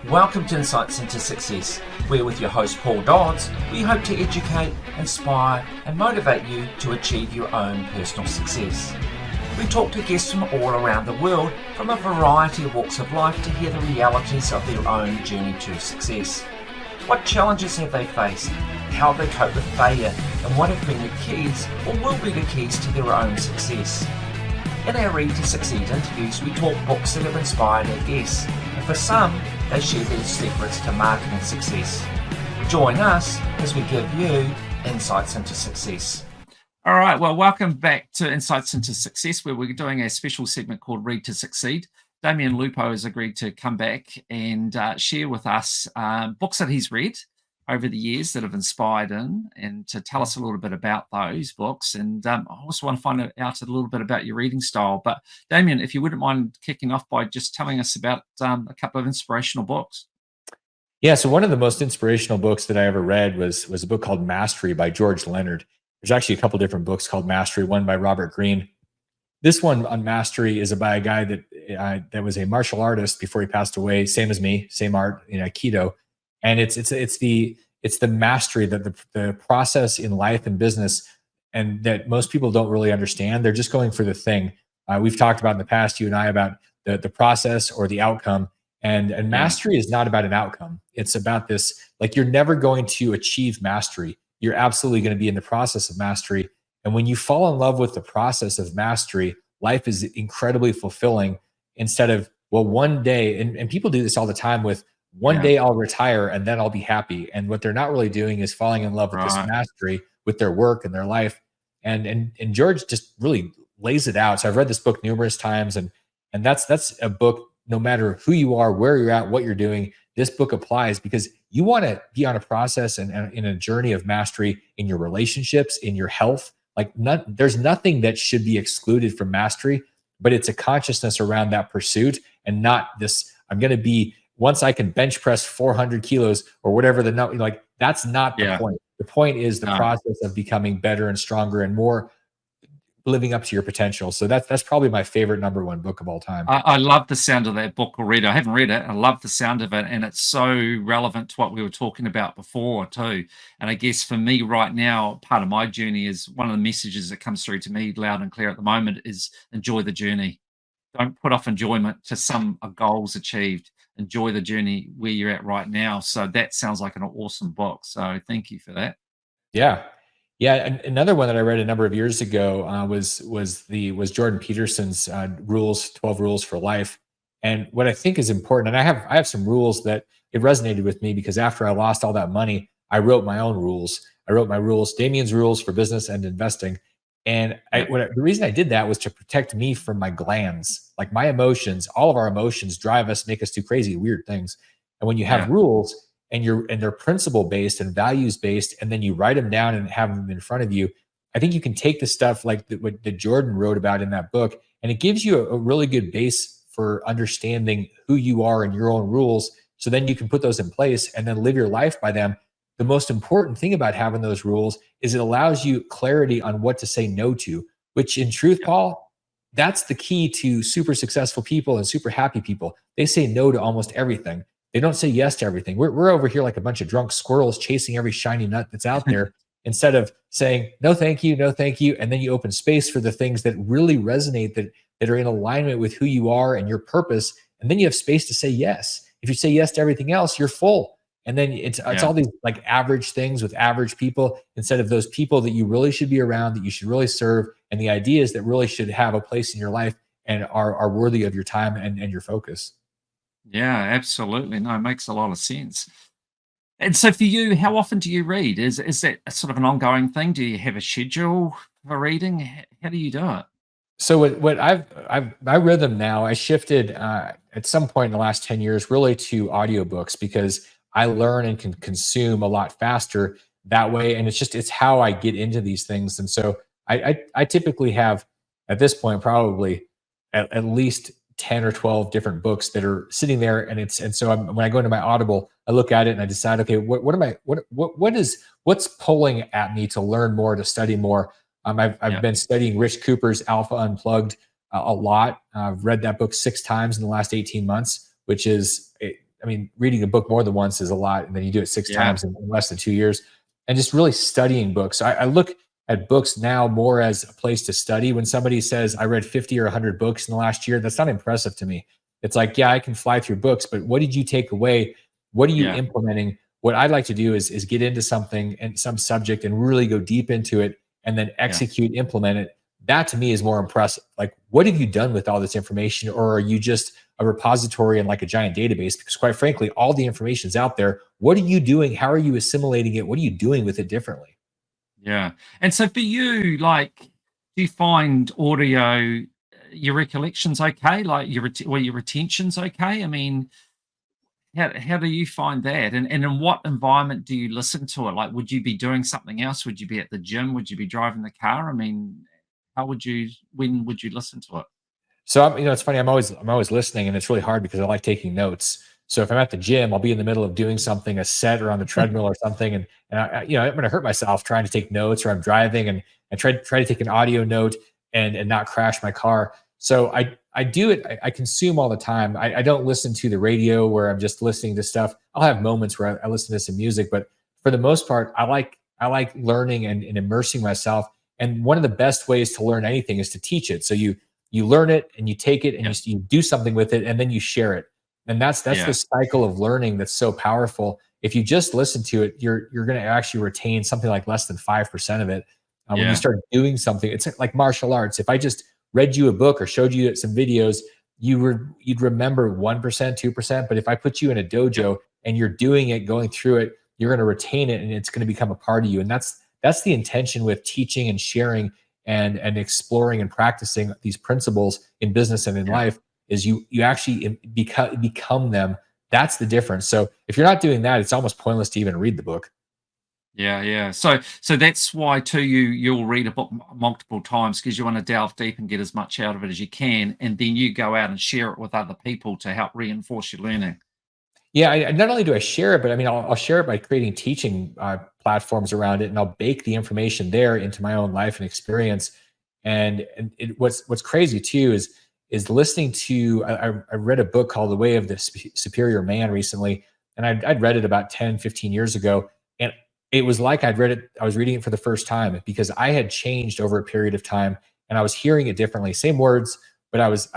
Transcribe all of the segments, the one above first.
Welcome to Insights into Success, where with your host Paul Dodds, we hope to educate, inspire and motivate you to achieve your own personal success. We talk to guests from all around the world from a variety of walks of life to hear the realities of their own journey to success. What challenges have they faced? How have they coped with failure? And what have been the keys or will be the keys to their own success? In our Read to Succeed interviews, we talk books that have inspired our guests, and for some, they share their secrets to marketing success. Join us as we give you insights into success. All right, well, welcome back to Insights into Success, where we're doing a special segment called Read to Succeed. Damion Lupo has agreed to come back and share with us books that he's read over the years that have inspired him, and to tell us a little bit about those books. And I also want to find out a little bit about your reading style. But Damion, if you wouldn't mind kicking off by just telling us about a couple of inspirational books. Yeah, so one of the most inspirational books that I ever read was a book called Mastery by George Leonard. There's actually a couple different books called Mastery, one by Robert Greene. This one on Mastery is by a guy that was a martial artist before he passed away, same as me, same art, Aikido. And it's the mastery, that the process in life and business, and that most people don't really understand. They're just going for the thing. We've talked about in the past, you and I, about the process or the outcome. And mastery is not about an outcome. It's about this, like, you're never going to achieve mastery. You're absolutely going to be in the process of mastery. And when you fall in love with the process of mastery, life is incredibly fulfilling, instead of, well, one day, and people do this all the time with, one day I'll retire and then I'll be happy. And what they're not really doing is falling in love with this mastery with their work and their life. And George just really lays it out. So I've read this book numerous times, and that's a book, no matter who you are, where you're at, what you're doing, this book applies, because you want to be on a process and in a journey of mastery in your relationships, in your health. Like, there's nothing that should be excluded from mastery, but it's a consciousness around that pursuit, and not this, I'm going to be, once I can bench press 400 kilos or whatever the number, like, that's not the point. The point is the process of becoming better and stronger and more living up to your potential. So that's probably my favorite number one book of all time. I love the sound of that book already. I haven't read it. I love the sound of it. And it's so relevant to what we were talking about before too. And I guess for me right now, part of my journey is, one of the messages that comes through to me loud and clear at the moment is, enjoy the journey. Don't put off enjoyment to some goals achieved. Enjoy the journey where you're at right now. So that sounds like an awesome book. So thank you for that. Yeah. And another one that I read a number of years ago was Jordan Peterson's 12 Rules for Life. And what I think is important, and I have some rules that it resonated with me, because after I lost all that money, I wrote my own rules. I wrote my rules, Damien's rules for business and investing. And the reason I did that was to protect me from my glands. Like, my emotions, all of our emotions drive us, make us do crazy, weird things. And when you have rules, and they're principle based and values based, and then you write them down and have them in front of you, I think you can take the stuff like what Jordan wrote about in that book, and it gives you a really good base for understanding who you are and your own rules. So then you can put those in place and then live your life by them. The most important thing about having those rules is it allows you clarity on what to say no to, which in truth, Paul, that's the key to super successful people and super happy people. They say no to almost everything. They don't say yes to everything. We're over here like a bunch of drunk squirrels chasing every shiny nut that's out there, instead of saying, no, thank you, no, thank you. And then you open space for the things that really resonate, that are in alignment with who you are and your purpose. And then you have space to say yes. If you say yes to everything else, you're full. And then it's all these like average things with average people, instead of those people that you really should be around, that you should really serve, and the ideas that really should have a place in your life and are worthy of your time and your focus. Yeah, absolutely. No, it makes a lot of sense. And so for you, how often do you read? Is that a sort of an ongoing thing? Do you have a schedule for reading? How do you do it? So my rhythm now, I shifted at some point in the last 10 years really to audiobooks, because I learn and can consume a lot faster that way. And it's how I get into these things. And so I typically have, at this point, probably at least 10 or 12 different books that are sitting there. And so when I go into my Audible, I look at it and I decide, okay, what's pulling at me to learn more, to study more. I've been studying Rich Cooper's Alpha Unplugged a lot. I've read that book 6 times in the last 18 months, which is I mean, reading a book more than once is a lot, and then you do it six Yeah. times in less than 2 years, and just really studying books. I look at books now more as a place to study. When somebody says, I read 50 or 100 books in the last year, that's not impressive to me. It's like, yeah, I can fly through books, but what did you take away? What are you Yeah. implementing? What I'd like to do is get into something and some subject and really go deep into it and then Yeah. execute, implement it. That to me is more impressive. Like, what have you done with all this information? Or are you just a repository and like a giant database? Because quite frankly, all the information's out there. What are you doing? How are you assimilating it? What are you doing with it differently? Yeah. And so for you, like, do you find audio, your recollections okay? Like your retention's okay? I mean, how do you find that? And in what environment do you listen to it? Like, would you be doing something else? Would you be at the gym? Would you be driving the car? I mean, when would you listen to it? So it's funny. I'm always listening, and it's really hard because I like taking notes. So if I'm at the gym, I'll be in the middle of doing something, a set or on the treadmill or something, and I'm going to hurt myself trying to take notes, or I'm driving and try to take an audio note and not crash my car. So I do it. I consume all the time. I don't listen to the radio where I'm just listening to stuff. I'll have moments where I listen to some music, but for the most part, I like learning and immersing myself. And one of the best ways to learn anything is to teach it. So you learn it and you take it and Yeah. you do something with it and then you share it, and that's the Yeah. cycle of learning that's so powerful. If you just listen to it, you're going to actually retain something like less than 5% of it. When you Yeah. start doing something, it's like martial arts. If I just read you a book or showed you some videos, you'd remember 1%, 2%. But if I put you in a Yeah. dojo and you're doing it, going through it, you're going to retain it and it's going to become a part of you. And that's the intention with teaching and sharing and exploring and practicing these principles in business and in Yeah. life, is you actually become them. That's the difference. So if you're not doing that, it's almost pointless to even read the book. Yeah, yeah. So that's why too you'll read a book multiple times because you want to delve deep and get as much out of it as you can, and then you go out and share it with other people to help reinforce your learning. Yeah, not only do I share it, but I mean, I'll share it by creating teaching platforms around it, and I'll bake the information there into my own life and experience. What's crazy too is listening to. I read a book called The Way of the Superior Man recently, and I'd read it about 10, 15 years ago, and it was like I'd read it. I was reading it for the first time because I had changed over a period of time, and I was hearing it differently. Same words, but I was.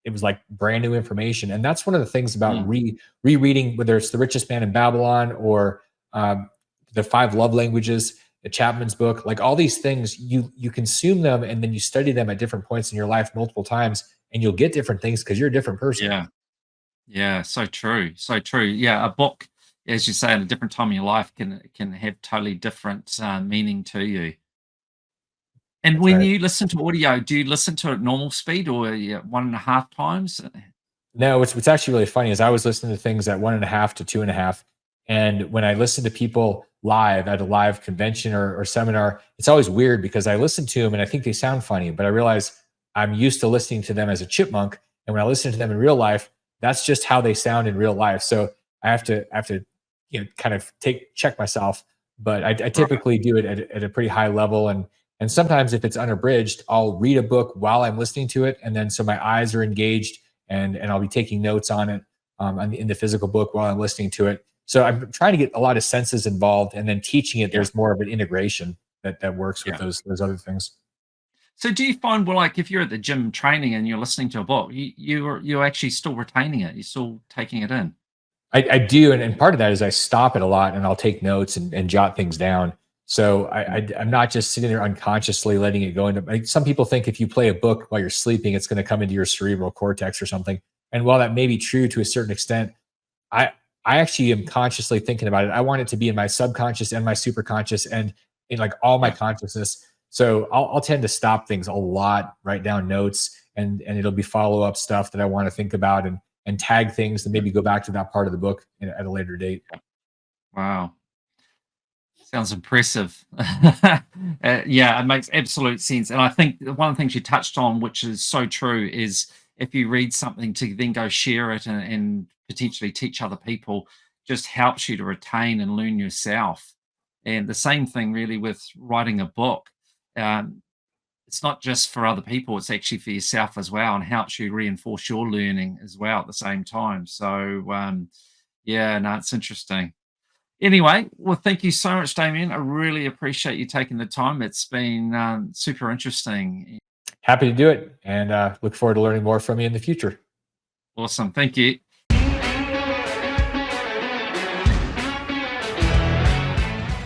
It was like brand new information, and that's one of the things about Mm, rereading, whether it's The Richest Man in Babylon or the Five Love Languages, Chapman's book. Like all these things, you consume them and then you study them at different points in your life multiple times, and you'll get different things because you're a different person. yeah, yeah. So true, so true. Yeah, a book, as you say, at a different time in your life can have totally different meaning to you. And That's when right. you listen to audio, do you listen to it at normal speed or yeah, one and a half times? No, what's actually really funny is I was listening to things at 1.5 to 2.5. And when I listen to people live at a live convention or seminar, it's always weird because I listen to them and I think they sound funny, but I realize I'm used to listening to them as a chipmunk. And when I listen to them in real life, that's just how they sound in real life. So I have to kind of check myself. But I Right. typically do it at a pretty high level. And sometimes if it's unabridged, I'll read a book while I'm listening to it. And then so my eyes are engaged and I'll be taking notes on it in the physical book while I'm listening to it. So I'm trying to get a lot of senses involved, and then teaching it. Yeah. There's more of an integration that works with Yeah. those other things. So do you find, well, like if you're at the gym training and you're listening to a book, you're actually still retaining it, you're still taking it in? I do, and part of that is I stop it a lot, and I'll take notes and jot things down. So I'm not just sitting there unconsciously letting it go into. Like, some people think if you play a book while you're sleeping, it's going to come into your cerebral cortex or something. And while that may be true to a certain extent, I I actually am consciously thinking about it. I want it to be in my subconscious and my superconscious and in like all my Yeah, consciousness. So I'll tend to stop things a lot, write down notes, and it'll be follow up stuff that I want to think about and tag things and yeah, maybe go back to that part of the book at a later date. yeah. Wow. Sounds impressive. Yeah, it makes absolute sense. And I think one of the things you touched on, which is so true, is if you read something to then go share it and potentially teach other people, just helps you to retain and learn yourself. And the same thing really with writing a book. Um, it's not just for other people, it's actually for yourself as well and helps you reinforce your learning as well at the same time. So, Yeah, no, it's interesting. Anyway, well, thank you so much, Damien. I really appreciate you taking the time. It's been super interesting. Happy to do it, and look forward to learning more from you in the future. Awesome. Thank you.